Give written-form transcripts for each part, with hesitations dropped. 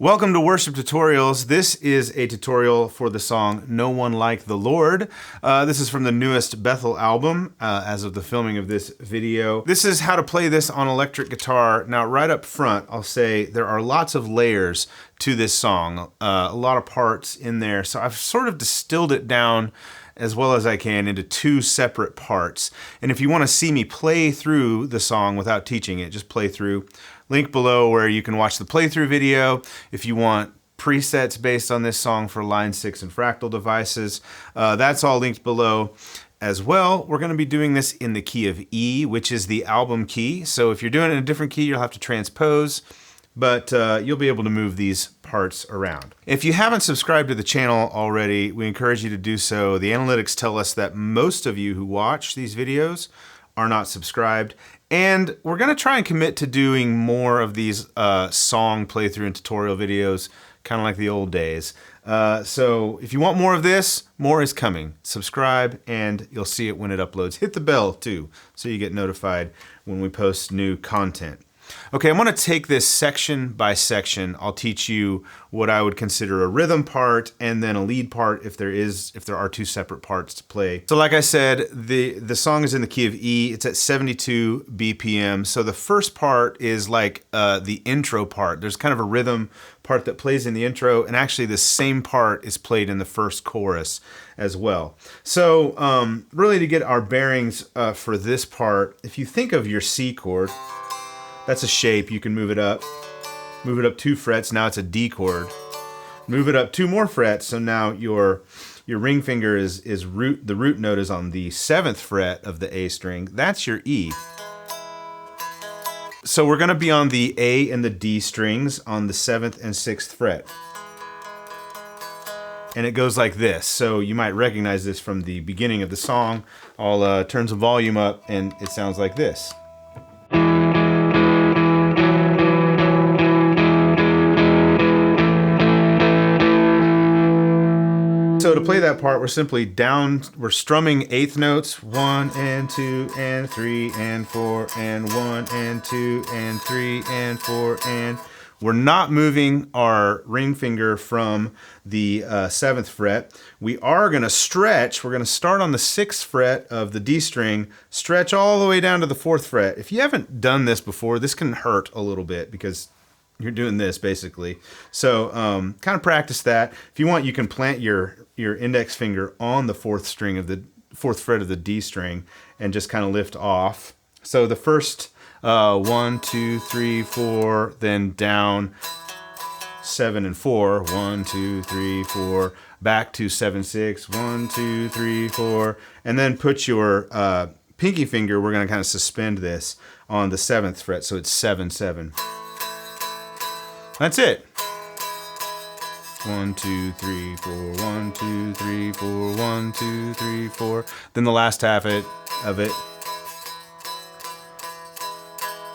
Welcome to Worship Tutorials. This is a tutorial for the song No One Like the Lord. This is from the newest Bethel album as of the filming of this video. This is how to play this on electric guitar. Now right up front, I'll say there are lots of layers to this song, a lot of parts in there. So I've sort of distilled it down as well as I can into two separate parts. And if you want to see me play through the song without teaching it, just play through. Link below where you can watch the playthrough video. If you want presets based on this song for Line 6 and Fractal devices, that's all linked below as well. We're going to be doing this in the key of E, which is the album key. So if you're doing it in a different key, you'll have to transpose, but you'll be able to move these parts around. If you haven't subscribed to the channel already, we encourage you to do so. The analytics tell us that most of you who watch these videos are not subscribed. And we're going to try and commit to doing more of these song playthrough and tutorial videos, kind of like the old days. So if you want more of this, more is coming. Subscribe and you'll see it when it uploads. Hit the bell too, so you get notified when we post new content. Okay, I'm going to take this section by section. I'll teach you what I would consider a rhythm part and then a lead part if there are two separate parts to play. So like I said, the song is in the key of E. It's at 72 BPM. So the first part is like the intro part. There's kind of a rhythm part that plays in the intro, and actually the same part is played in the first chorus as well. So really to get our bearings for this part, if you think of your C chord, that's a shape. You can move it up 2 frets. Now it's a D chord. Move it up 2 more frets. So now your ring finger is root. The root note is on the 7th fret of the A string. That's your E. So we're going to be on the A and the D strings on the 7th and 6th fret. And it goes like this. So you might recognize this from the beginning of the song. I'll turn some volume up and it sounds like this. So to play that part, we're strumming 8th notes, 1 and 2 and 3 and 4 and 1 and 2 and 3 and 4 and we're not moving our ring finger from the 7th fret. We are going to stretch. We're going to start on the 6th fret of the D string, stretch all the way down to the 4th fret. If you haven't done this before, this can hurt a little bit because you're doing this basically. So kind of practice that. If you want, you can plant your index finger on the 4th string of the 4th fret of the D string and just kind of lift off. So the first 1, 2, 3, 4, then down 7 and 4. 1, 2, 3, 4. Back to 7, 6. 1, 2, 3, 4. And then put your pinky finger. We're going to kind of suspend this on the 7th fret. So it's 7, 7. That's it. 1, 2, 3, 4, 1, 2, 3, 4, 1, 2, 3, 4. Then the last half of it.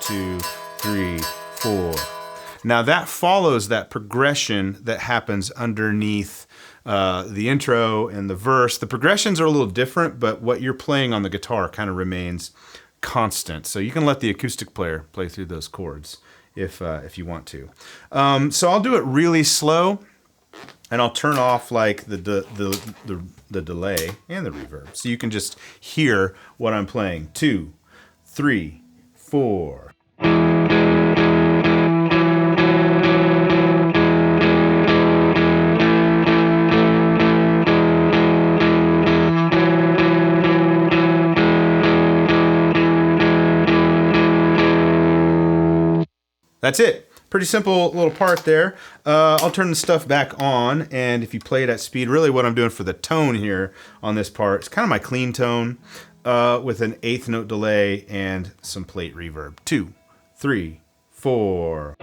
2, 3, 4. Now that follows that progression that happens underneath the intro and the verse. The progressions are a little different, but what you're playing on the guitar kind of remains constant. So you can let the acoustic player play through those chords if you want to. So I'll do it really slow, and I'll turn off like the delay and the reverb, so you can just hear what I'm playing. 2, 3, 4. That's it. Pretty simple little part there. I'll turn the stuff back on, and if you play it at speed, really what I'm doing for the tone here on this part, it's kind of my clean tone with an 8th note delay and some plate reverb. 2, 3, 4.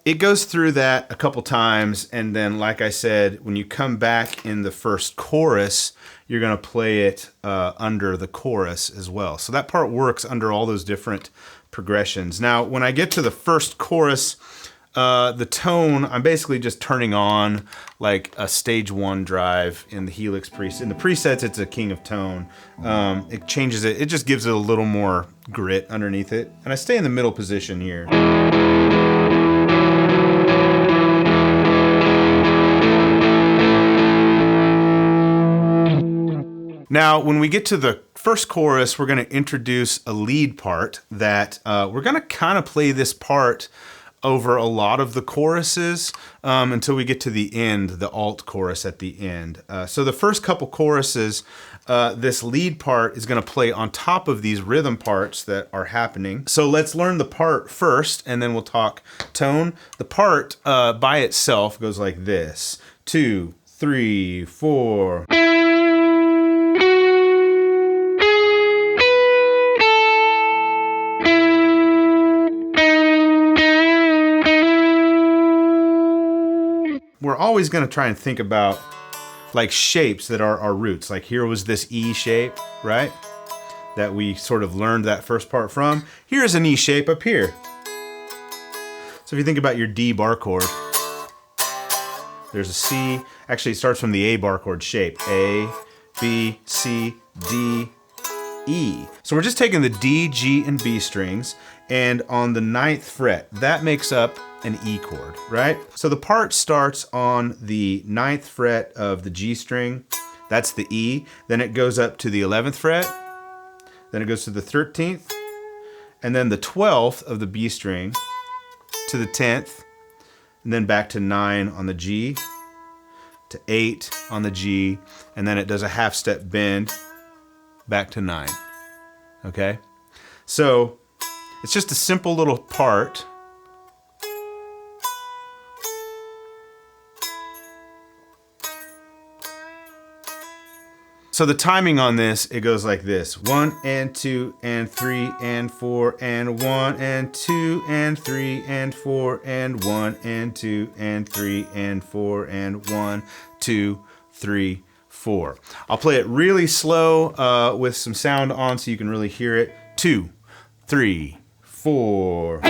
It goes through that a couple times, and then like I said, when you come back in the first chorus, you're going to play it under the chorus as well. So that part works under all those different progressions. Now, when I get to the first chorus, The tone, I'm basically just turning on like a stage 1 drive in the Helix preset. In the presets, it's a king of tone. It changes it. It just gives it a little more grit underneath it. And I stay in the middle position here. Now, when we get to the first chorus, we're going to introduce a lead part that we're going to kind of play this part over a lot of the choruses until we get to the end, the alt chorus at the end. So the first couple choruses, this lead part is going to play on top of these rhythm parts that are happening. So let's learn the part first, and then we'll talk tone. The part by itself goes like this: 2, 3, 4. We're always going to try and think about like shapes that are our roots. Like here was this E shape, right? That we sort of learned that first part from. Here's an E shape up here. So if you think about your D bar chord, there's a C. Actually, it starts from the A bar chord shape. A, B, C, D, E. So we're just taking the D, G, and B strings, and on the 9th fret, that makes up an E chord, right? So the part starts on the 9th fret of the G string, that's the E, then it goes up to the 11th fret, then it goes to the 13th, and then the 12th of the B string to the 10th, and then back to 9 on the G, to 8 on the G, and then it does a half step bend back to 9, okay? So it's just a simple little part. So the timing on this, it goes like this: 1 and 2 and 3 and 4 and 1 and 2 and 3 and 4 and 1 and 2 and 3 and 4 and 1, 2, 3, 4. I'll play it really slow with some sound on so you can really hear it. 2, 3, 4.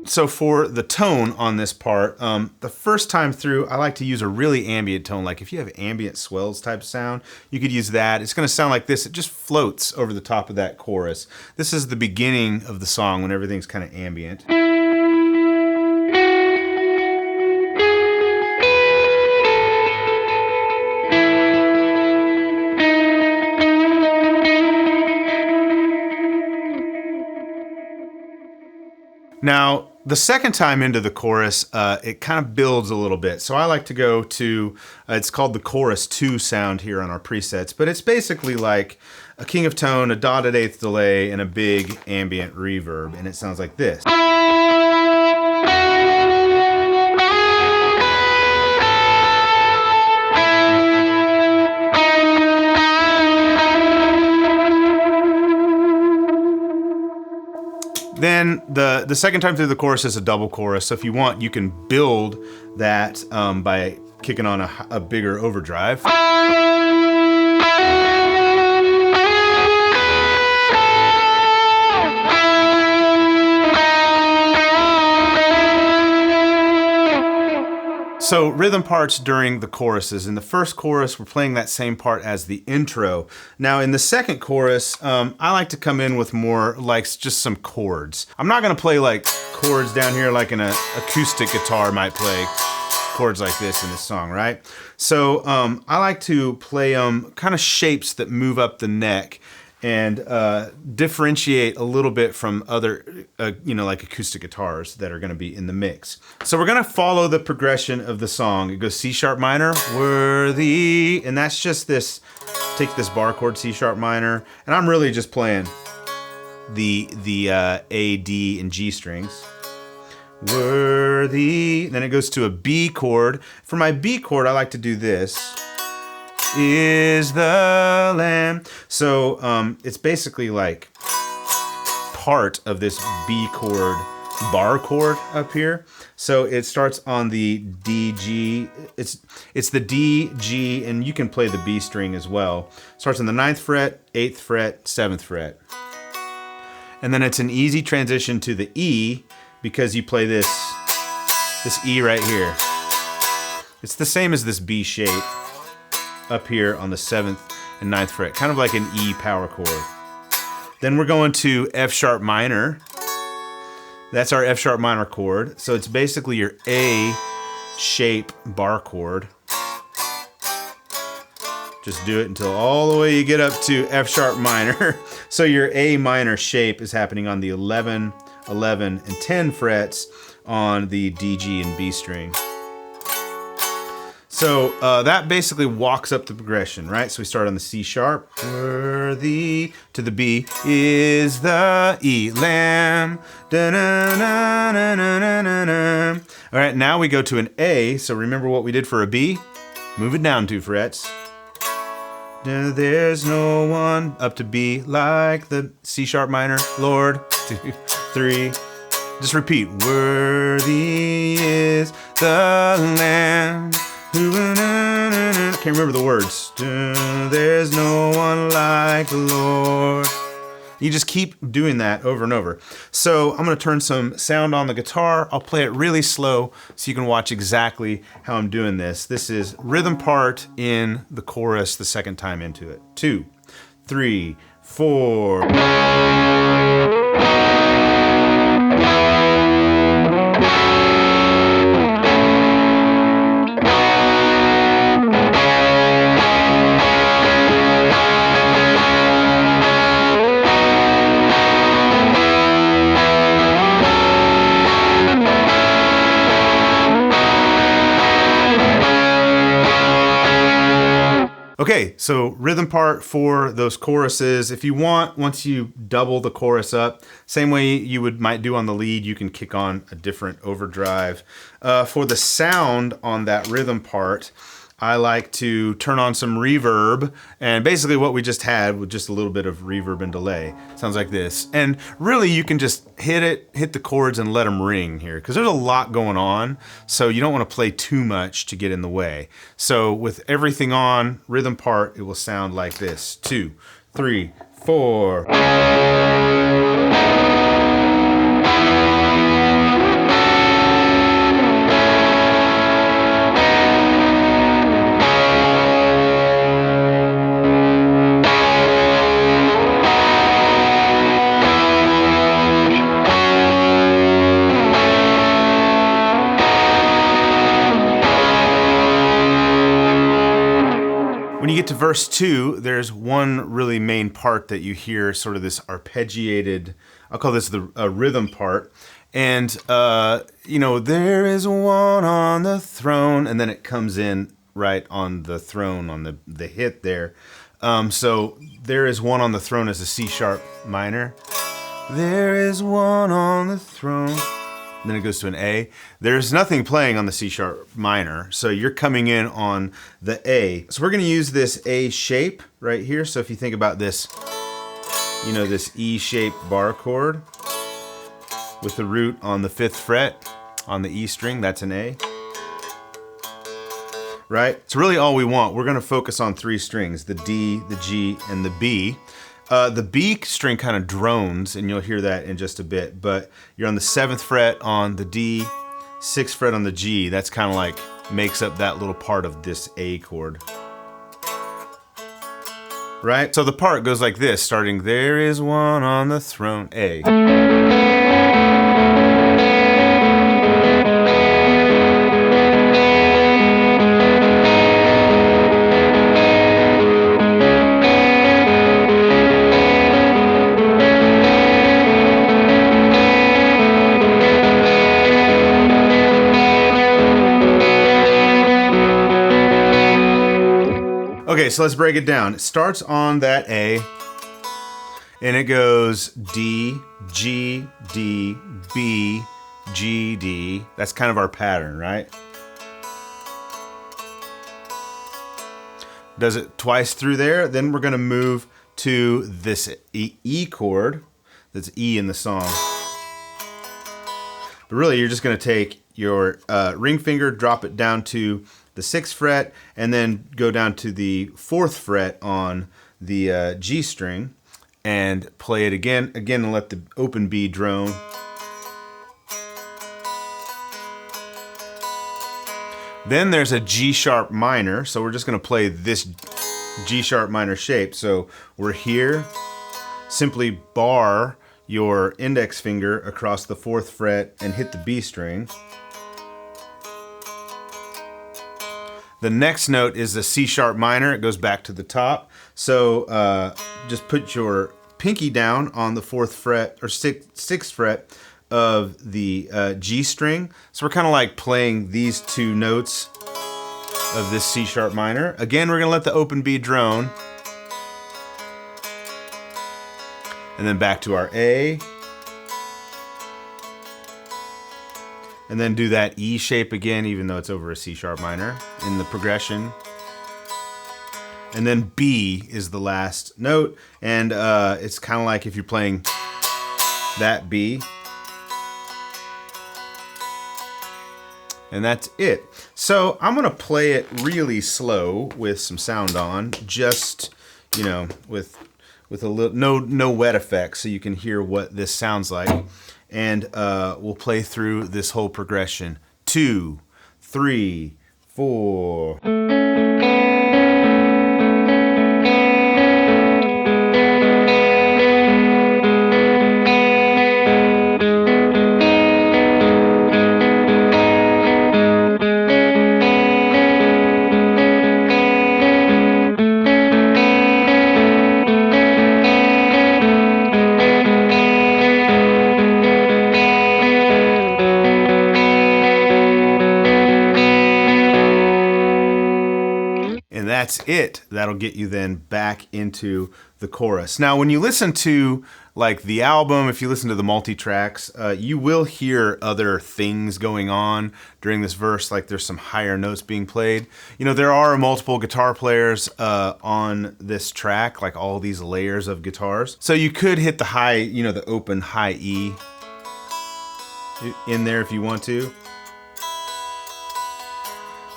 So for the tone on this part, the first time through, I like to use a really ambient tone. Like if you have ambient swells type sound, you could use that. It's gonna sound like this. It just floats over the top of that chorus. This is the beginning of the song when everything's kind of ambient. Now, the second time into the chorus, it kind of builds a little bit. So I like to go to, it's called the chorus 2 sound here on our presets, but it's basically like a king of tone, a dotted eighth delay, and a big ambient reverb, and it sounds like this. Then the second time through the chorus is a double chorus. So if you want, you can build that by kicking on a bigger overdrive. So rhythm parts during the choruses. In the first chorus, we're playing that same part as the intro. Now in the second chorus, I like to come in with more like just some chords. I'm not gonna play like chords down here like an acoustic guitar might play chords like this in this song, right? So I like to play kind of shapes that move up the neck and differentiate a little bit from other, like acoustic guitars that are gonna be in the mix. So we're gonna follow the progression of the song. It goes C sharp minor, worthy, and that's just this, take this bar chord C sharp minor, and I'm really just playing the A, D, and G strings. Worthy, then it goes to a B chord. For my B chord, I like to do this. Is the Lamb. So it's basically like part of this B chord bar chord up here. So it starts on the D, G. It's the D, G, and you can play the B string as well. Starts on the 9th fret, 8th fret, 7th fret. And then it's an easy transition to the E because you play this E right here. It's the same as this B shape up here on the 7th and 9th fret, kind of like an E power chord. Then we're going to F sharp minor. That's our F sharp minor chord. So it's basically your A shape bar chord. Just do it until all the way you get up to F sharp minor. So your A minor shape is happening on the 11, 11, and 10 frets on the D, G, and B string. So that basically walks up the progression, right? So we start on the C sharp, worthy, to the B is the E, lamb, da-na-na-na-na-na-na. All right, now we go to an A. So remember what we did for a B? Move it down 2 frets. There's no one up to B like the C sharp minor, Lord, 2, 3. Just repeat, worthy is the lamb. Can't remember the words. There's no one like the Lord. You just keep doing that over and over. So I'm going to turn some sound on the guitar. I'll play it really slow so you can watch exactly how I'm doing this. This is rhythm part in the chorus the second time into it. 2, 3, 4. Okay, so rhythm part for those choruses. If you want, once you double the chorus up, same way you might do on the lead, you can kick on a different overdrive. For the sound on that rhythm part, I like to turn on some reverb, and basically what we just had with just a little bit of reverb and delay. Sounds like this. And really you can just hit the chords and let them ring here, because there's a lot going on, so you don't want to play too much to get in the way. So with everything on, rhythm part, it will sound like this. 2, 3, 4. When you get to verse 2, there's one really main part that you hear, sort of this arpeggiated, I'll call this the rhythm part. And, you know, there is one on the throne, and then it comes in right on the throne, on the hit there. So there is one on the throne as a C sharp minor. There is one on the throne. Then it goes to an A. There's nothing playing on the C sharp minor, so you're coming in on the A. So we're going to use this A shape right here. So if you think about this, you know, this E-shaped bar chord with the root on the 5th fret on the E string, that's an A. Right? It's really all we want. We're going to focus on 3 strings, the D, the G, and the B. The B string kind of drones, and you'll hear that in just a bit, but you're on the 7th fret on the D, 6th fret on the G. That's kind of like makes up that little part of this A chord. Right? So the part goes like this, starting, there is one on the throne, A. Okay, so let's break it down. It starts on that A, and it goes D, G, D, B, G, D. That's kind of our pattern, right? Does it twice through there. Then we're gonna move to this E chord. That's E in the song. But really, you're just going to take your ring finger, drop it down to the 6th fret, and then go down to the 4th fret on the G string and play it again and let the open B drone. Then there's a G sharp minor, so we're just going to play this G sharp minor shape. So we're here, simply bar your index finger across the 4th fret and hit the B string. The next note is the C sharp minor. It goes back to the top. So just put your pinky down on the 4th fret or 6th fret of the G string. So we're kind of like playing these 2 notes of this C sharp minor. Again, we're gonna let the open B drone. And then back to our A. And then do that E shape again, even though it's over a C sharp minor in the progression. And then B is the last note. And it's kind of like if you're playing that B. And that's it. So I'm gonna play it really slow with some sound on, just, you know, with a little, no wet effects, so you can hear what this sounds like. And we'll play through this whole progression. 2, 3, 4. That's it. That'll get you then back into the chorus. Now, when you listen to like the album, if you listen to the multi-tracks, you will hear other things going on during this verse, like there's some higher notes being played. You know, there are multiple guitar players on this track, like all these layers of guitars. So you could hit the high, you know, the open high E in there if you want to.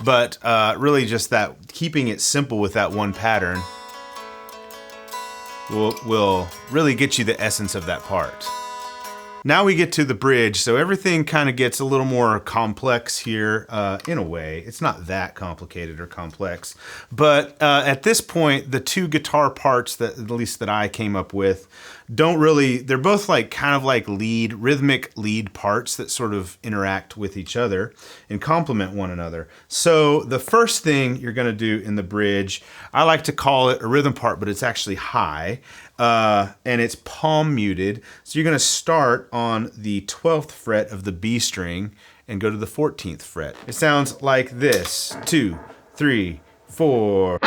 But really just that, keeping it simple with that one pattern will really get you the essence of that part. Now we get to the bridge, so everything kind of gets a little more complex here in a way. It's not that complicated or complex, but at this point, the 2 guitar parts that, at least that I came up with, don't really, they're both like kind of like rhythmic lead parts that sort of interact with each other and complement one another. So the first thing you're gonna do in the bridge, I like to call it a rhythm part, but it's actually high. And it's palm muted. So you're gonna start on the 12th fret of the B string and go to the 14th fret. It sounds like this: 2, 3, 4.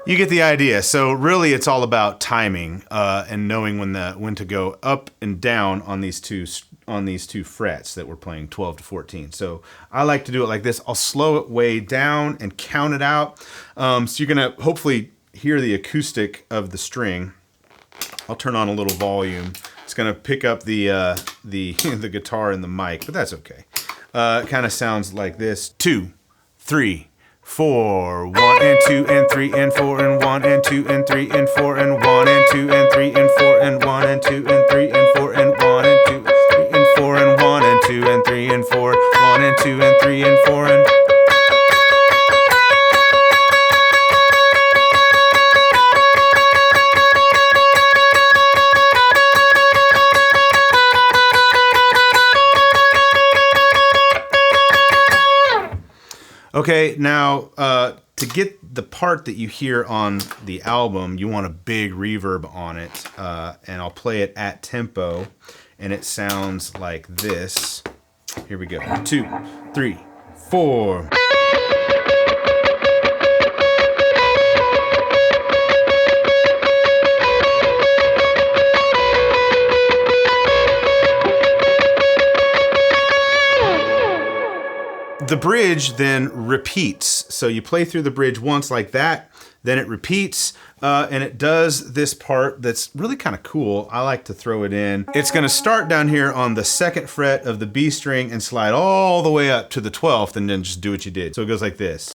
You get the idea. So really it's all about timing and knowing when to go up and down on these two frets that we're playing, 12 to 14. So I like to do it like this. I'll slow it way down and count it out. So you're gonna hopefully hear the acoustic of the string. I'll turn on a little volume. It's gonna pick up the the guitar and the mic, but that's okay. It kind of sounds like this: 2, 3, 4, 1 and 2 and 3 and 4 and 1 and 2 and 3 and 4 and 1 and 2 and 3 and 4 and 1 and 2 and 3 and 4 and 1 and 2 and 4 and 1 and 2 and 3 and 4, 1 and 2 and 3 and 4 and. Okay, now to get the part that you hear on the album, you want a big reverb on it, and I'll play it at tempo, and it sounds like this. Here we go. 2, 3, 4. The bridge then repeats. So you play through the bridge once like that, then it repeats, and it does this part that's really kind of cool. I like to throw it in. It's gonna start down here on the 2nd fret of the B string and slide all the way up to the 12th and then just do what you did. So it goes like this.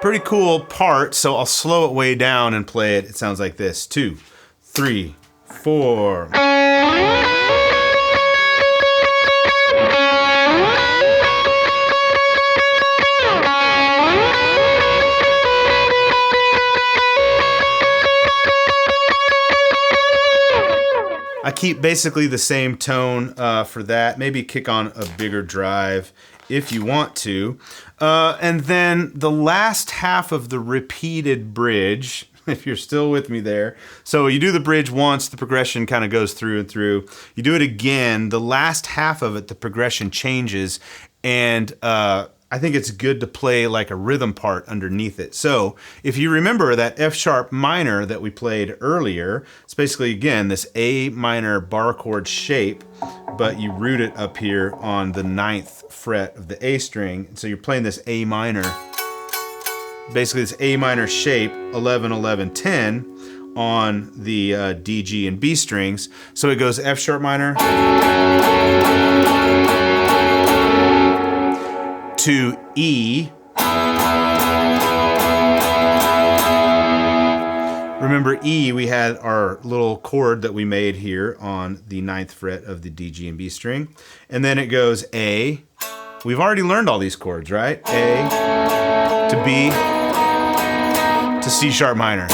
Pretty cool part, so I'll slow it way down and play it. It sounds like this. 2, 3, 4. I keep basically the same tone for that. Maybe kick on a bigger drive if you want to. And then the last half of the repeated bridge, if you're still with me there. So you do the bridge once, the progression kind of goes through and through. You do it again, the last half of it, the progression changes, and I think it's good to play like a rhythm part underneath it. So if you remember that F sharp minor that we played earlier, it's basically, again, this A minor bar chord shape, but you root it up here on the 9th fret of the A string. So you're playing this A minor, basically this A minor shape, 11, 11, 10 on the D, G, and B strings. So it goes F sharp minor to E. Remember E, we had our little chord that we made here on the 9th fret of the D, G, and B string. And then it goes A. We've already learned all these chords, right? A to B to C sharp minor.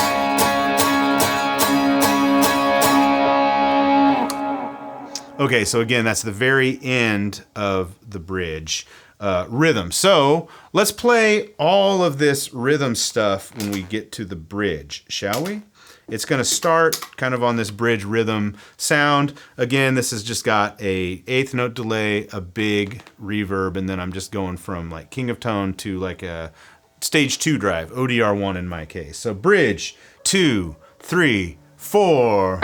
Okay, so again, that's the very end of the bridge. Rhythm. So let's play all of this rhythm stuff when we get to the bridge, shall we? It's going to start kind of on this bridge rhythm sound. Again, this has just got a 1/8 note delay, a big reverb, and then I'm just going from like king of tone to like a stage 2 drive, ODR1 in my case. So bridge, 2, 3, 4.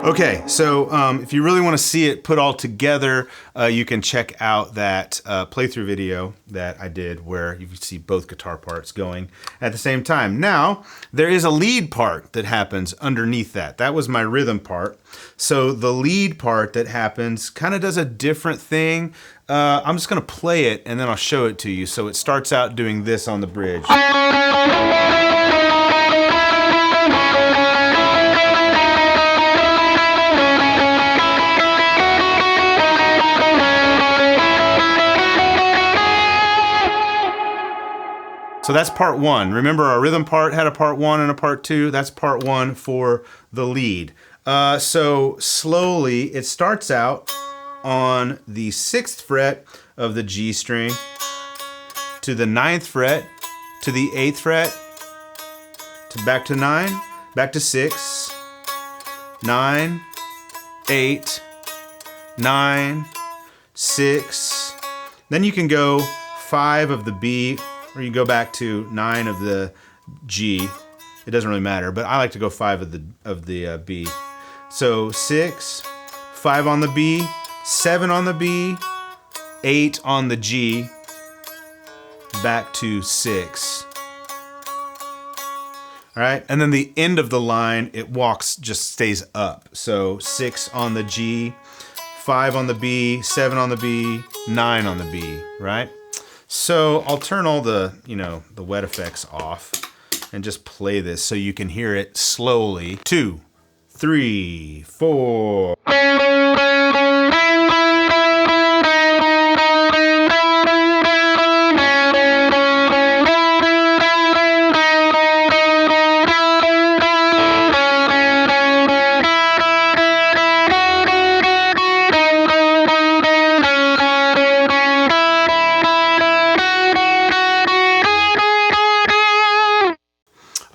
Okay, so if you really want to see it put all together, you can check out that playthrough video that I did where you can see both guitar parts going at the same time. Now, there is a lead part that happens underneath that. That was my rhythm part. So the lead part that happens kind of does a different thing. I'm just going to play it and then I'll show it to you. So it starts out doing this on the bridge. So that's part 1. Remember, our rhythm part had a part 1 and a part 2. That's part 1 for the lead. So slowly, it starts out on the 6th fret of the G string to the 9th fret to the 8th fret to back to 9, back to 6, 9, 8, 9, 6. Then you can go 5 of the B, or you go back to 9 of the G. It doesn't really matter, but I like to go 5 of the B. So 6, 5 on the B, 7 on the B, 8 on the G, back to 6. All right, and then the end of the line, it walks, just stays up. So 6 on the G, 5 on the B, 7 on the B, 9 on the B, right? So I'll turn all the, the wet effects off and just play this so you can hear it slowly. 2, 3, 4.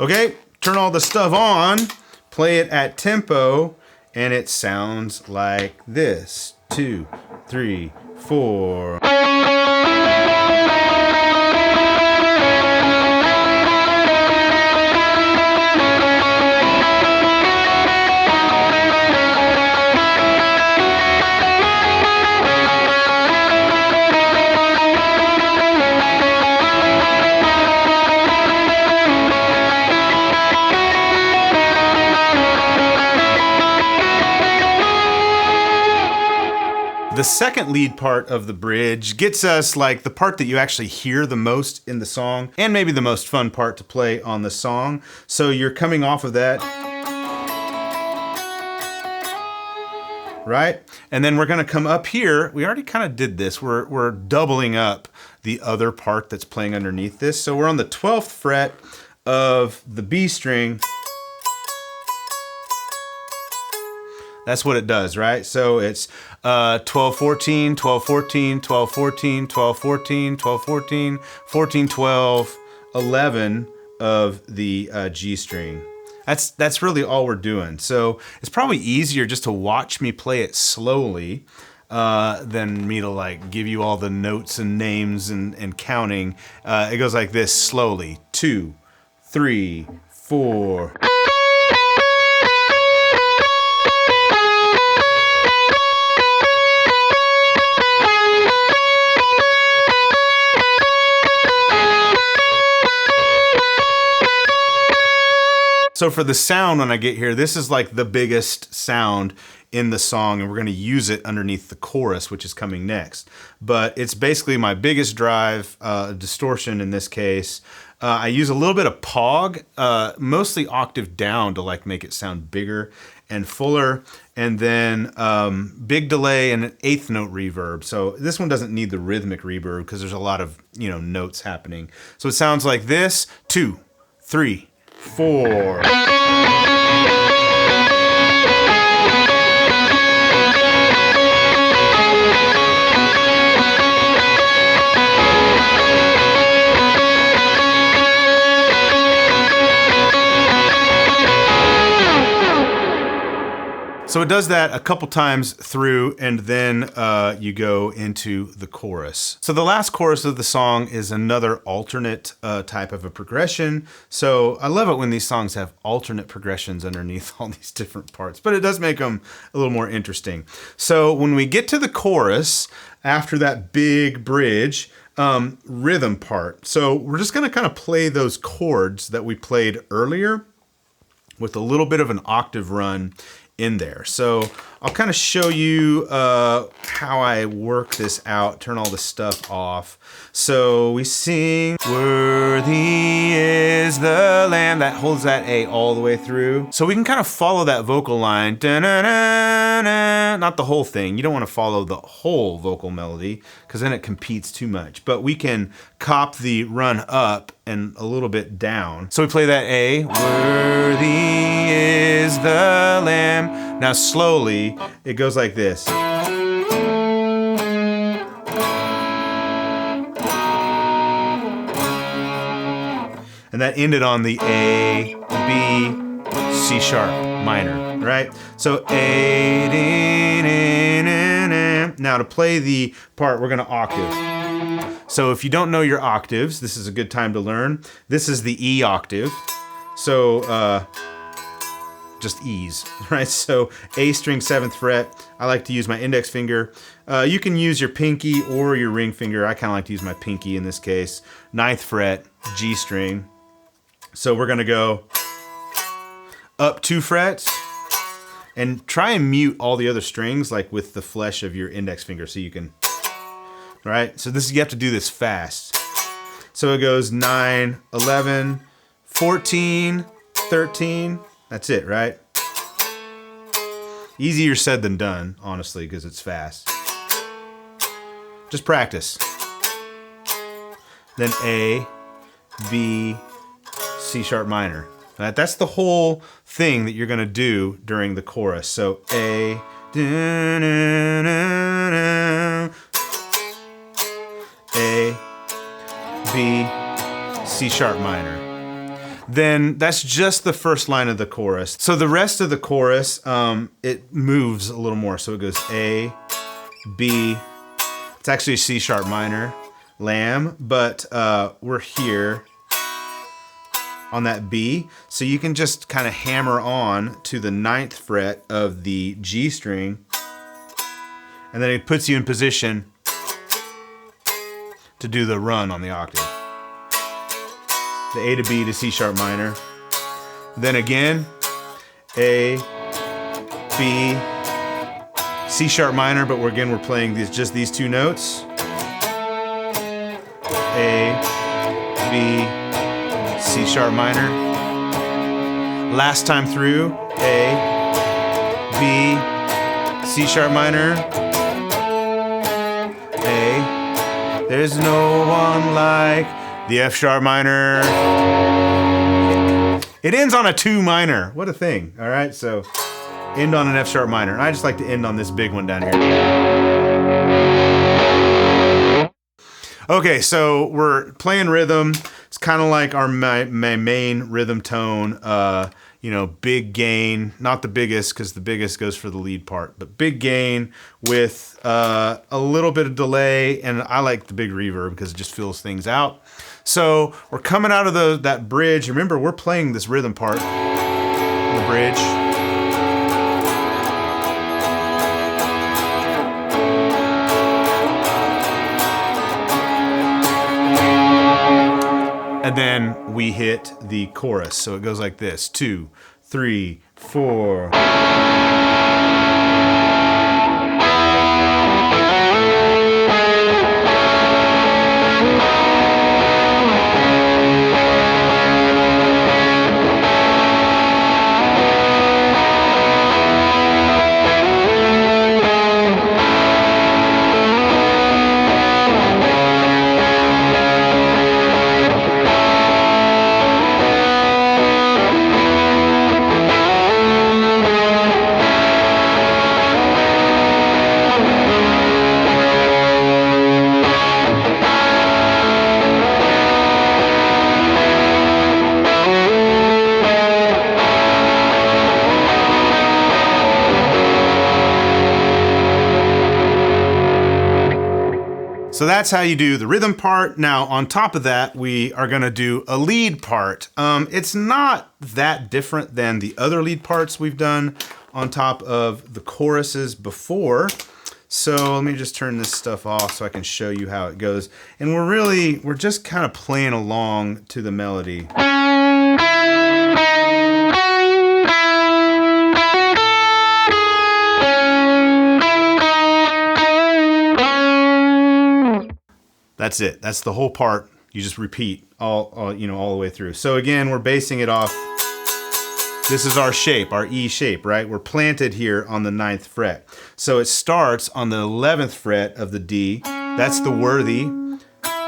Okay, turn all the stuff on, play it at tempo, and it sounds like this. 2, 3, 4. The second lead part of the bridge gets us like the part that you actually hear the most in the song, and maybe the most fun part to play on the song. So you're coming off of that, right? And then we're gonna come up here. We already kind of did this. We're doubling up the other part that's playing underneath this. So we're on the 12th fret of the B string. That's what it does, right? So it's 12, 14, 12, 14, 12, 14, 12, 14, 12, 14, 14, 12, 11 of the G string. That's really all we're doing. So it's probably easier just to watch me play it slowly than me to like give you all the notes and names and counting. It goes like this slowly. 2, 3, 4. So for the sound when I get here, this is like the biggest sound in the song, and we're gonna use it underneath the chorus, which is coming next. But it's basically my biggest drive, distortion in this case. I use a little bit of pog, mostly octave down to like make it sound bigger and fuller, and then big delay and an 8th note reverb. So this one doesn't need the rhythmic reverb because there's a lot of notes happening. So it sounds like this: 2, 3, 4. So it does that a couple times through, and then you go into the chorus. So the last chorus of the song is another alternate type of a progression. So I love it when these songs have alternate progressions underneath all these different parts, but it does make them a little more interesting. So when we get to the chorus, after that big bridge, rhythm part. So we're just gonna kind of play those chords that we played earlier with a little bit of an octave run in there. So I'll kind of show you how I work this out, turn all the stuff off. So we sing, worthy is the Lamb, that holds that A all the way through. So we can kind of follow that vocal line, da-na-na-na, not the whole thing. You don't want to follow the whole vocal melody because then it competes too much. But we can cop the run up and a little bit down. So we play that A, worthy is the Lamb. Now slowly, it goes like this. And that ended on the A, B, C sharp minor, right? So A, now to play the part, we're gonna octave. So if you don't know your octaves, this is a good time to learn. This is the E octave. So just E's, right? So A string 7th fret. I like to use my index finger. You can use your pinky or your ring finger. I kind of like to use my pinky in this case. 9th fret, G string. So we're gonna go up 2 frets and try and mute all the other strings like with the flesh of your index finger so you can, right? So this, you have to do this fast. So it goes 9, 11, 14, 13. That's it, right? Easier said than done, honestly, because it's fast. Just practice. Then A, B, C sharp minor. That's the whole thing that you're gonna do during the chorus. So A, A, B, C sharp minor. Then that's just the first line of the chorus. So the rest of the chorus, it moves a little more. So it goes A, B, it's actually a C sharp minor, lamb, but we're here on that B. So you can just kind of hammer on to the 9th fret of the G string, and then it puts you in position to do the run on the octave. The A to B to C sharp minor. Then again, A, B, C sharp minor, but we're playing just these 2 notes. A, B, C sharp minor. Last time through, A, B, C sharp minor. A, there's no one like the F sharp minor. It ends on a 2 minor. What a thing. All right, so end on an F sharp minor. I just like to end on this big one down here. Okay, so we're playing rhythm. It's kind of like our my main rhythm tone. You know, big gain, not the biggest, because the biggest goes for the lead part, but big gain with a little bit of delay, and I like the big reverb because it just fills things out. So we're coming out of that bridge. Remember, we're playing this rhythm part, the bridge. And then we hit the chorus. So it goes like this: 2, 3, 4. So that's how you do the rhythm part. Now, on top of that, we are gonna do a lead part. It's not that different than the other lead parts we've done on top of the choruses before. So let me just turn this stuff off so I can show you how it goes. And we're just kind of playing along to the melody. That's it. That's the whole part. You just repeat all the way through. So again, we're basing it off. This is our shape, our E shape, right? We're planted here on the 9th fret. So it starts on the 11th fret of the D. That's the worthy.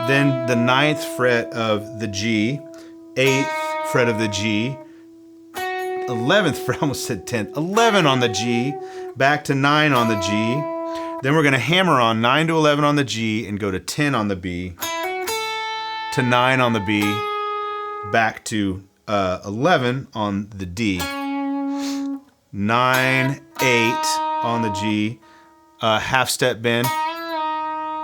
Then the 9th fret of the G, 8th fret of the G, 11th fret, I almost said 10th, 11 on the G, back to 9 on the G. Then we're gonna hammer on 9 to 11 on the G and go to 10 on the B, to 9 on the B, back to 11 on the D, 9, 8 on the G, half step bend,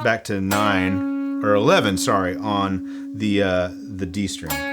back to 9, or 11, sorry, on the D string.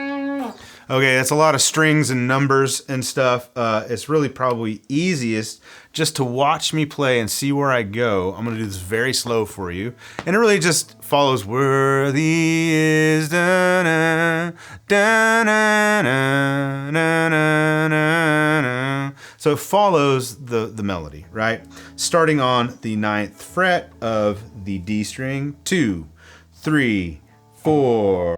Okay, that's a lot of strings and numbers and stuff. It's really probably easiest just to watch me play and see where I go. I'm gonna do this very slow for you. And it really just follows worthy is da-na, da-na, na, na, na, na, na. So it follows the melody, right? Starting on the 9th fret of the D string, 2, 3, 4.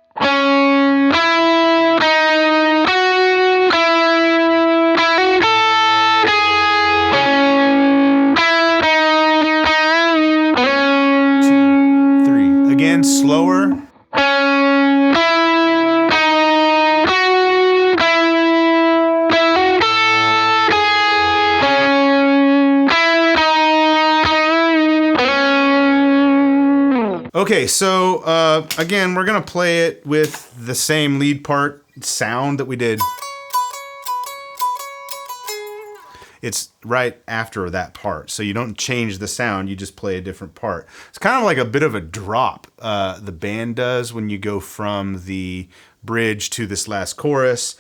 again, slower. Okay, so again, we're gonna play it with the same lead part sound that we did. It's right after that part, so you don't change the sound, you just play a different part. It's kind of like a bit of a drop the band does when you go from the bridge to this last chorus.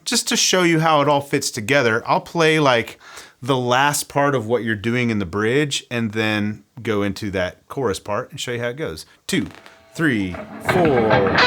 Just to show you how it all fits together, I'll play like the last part of what you're doing in the bridge and then go into that chorus part and show you how it goes. 2, 3, 4.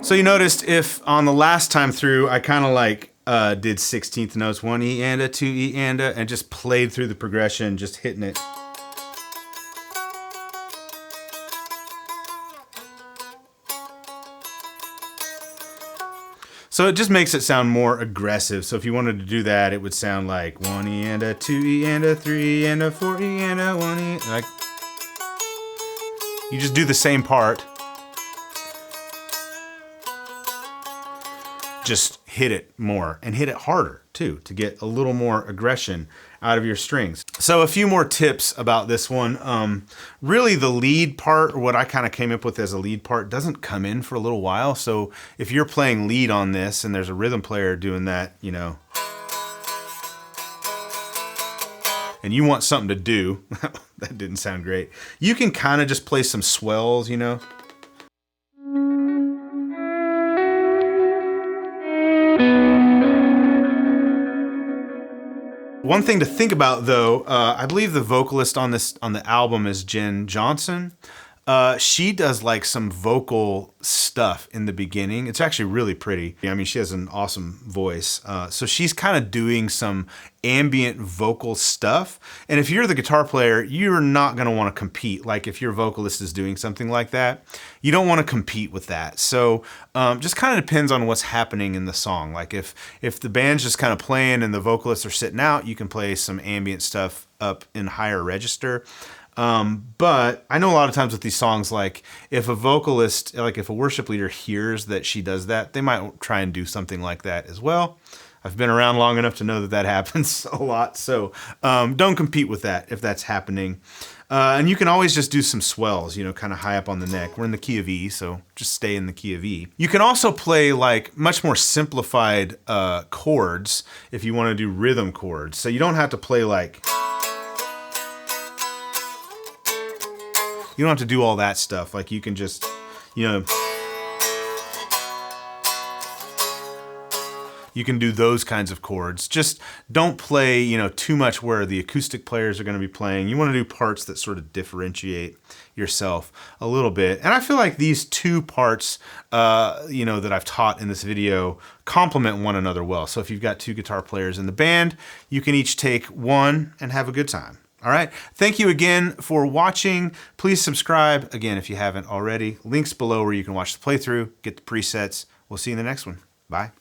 So you noticed if on the last time through, I kind of like did 16th notes, 1 E and a, 2 E and a, and just played through the progression, just hitting it. So it just makes it sound more aggressive. So if you wanted to do that, it would sound like 1 E and a, 2 E and a, 3 E and a, 4 E and a, 1 E. Like, you just do the same part. Just hit it more and hit it harder too to get a little more aggression out of your strings. So a few more tips about this one. Really the lead part, or what I kind of came up with as a lead part, doesn't come in for a little while. So if you're playing lead on this and there's a rhythm player doing that, you know, and you want something to do, that didn't sound great. You can kind of just play some swells, you know. One thing to think about though, I believe the vocalist on the album is Jen Johnson. She does like some vocal stuff in the beginning. It's actually really pretty. I mean, she has an awesome voice. So she's kind of doing some ambient vocal stuff. And if you're the guitar player, you're not going to want to compete. Like if your vocalist is doing something like that, you don't want to compete with that. So just kind of depends on what's happening in the song. Like if the band's just kind of playing and the vocalists are sitting out, you can play some ambient stuff up in higher register. But I know a lot of times with these songs, like if a vocalist, like if a worship leader hears that she does that, they might try and do something like that as well. I've been around long enough to know that that happens a lot. So don't compete with that if that's happening. And you can always just do some swells, you know, kind of high up on the neck. We're in the key of E, so just stay in the key of E. You can also play like much more simplified chords if you want to do rhythm chords. So you don't have to play like... You don't have to do all that stuff. Like you can just, you know, you can do those kinds of chords. Just don't play, you know, too much where the acoustic players are going to be playing. You want to do parts that sort of differentiate yourself a little bit. And I feel like these two parts, you know, that I've taught in this video complement one another well. So if you've got two guitar players in the band, you can each take one and have a good time. All right. Thank you again for watching. Please subscribe again if you haven't already. Links below where you can watch the playthrough, get the presets. We'll see you in the next one. Bye.